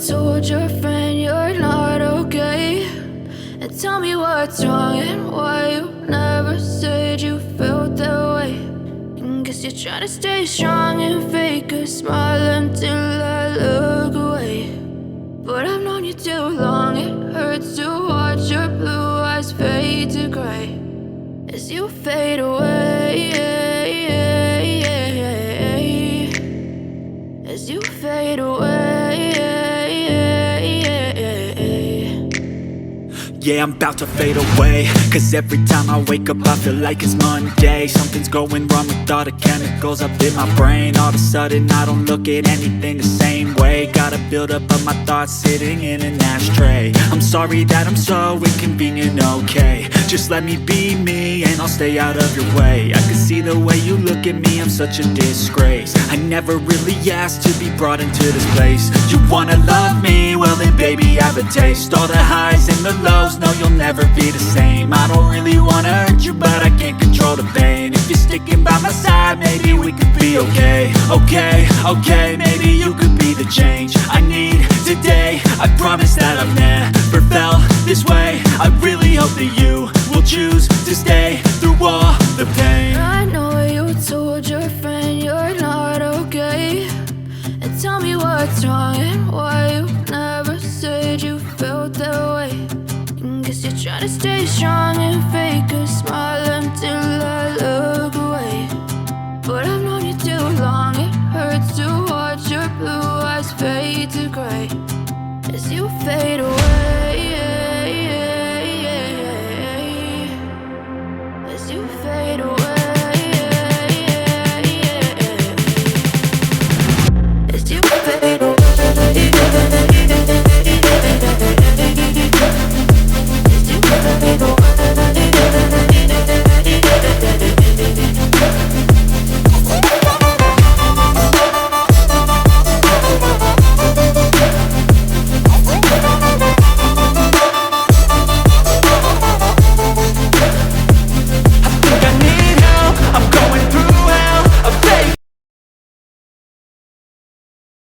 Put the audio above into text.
told your friend you're not okay, and tell me what's wrong and why you never said you felt that way. And guess you're trying to stay strong and fake a smile until I look away. But I've known you too long, it hurts to watch your blue eyes fade to gray as you fade away, as you fade away. Yeah, I'm about to fade away, cause every time I wake up I feel like it's Monday. Something's going wrong with all the chemicals up in my brain. All of a sudden I don't look at anything the same way. Gotta build up of my thoughts sitting in an ashtray. I'm sorry that I'm so inconvenient, okay. Just let me be me and I'll stay out of your way. I can see the way you look at me, I'm such a disgrace. I never really asked to be brought into this place. You wanna love me? Well then baby I have a taste. All the highs and the lows, no you'll never be the same. I don't really wanna hurt you but I can't control the pain. If you're sticking by my side maybe we could be okay. Okay, maybe you could be the change I need today. I promise that I've never felt this way. I really hope that you will choose to stay through all the pain. I know you told your friend you're not okay, and tell me what's wrong and why you never said you felt that way. And guess you're trying to stay strong and fake a smile until I look away. But I've known you too long, it hurts to watch your blue eyes fade to gray as you fade away.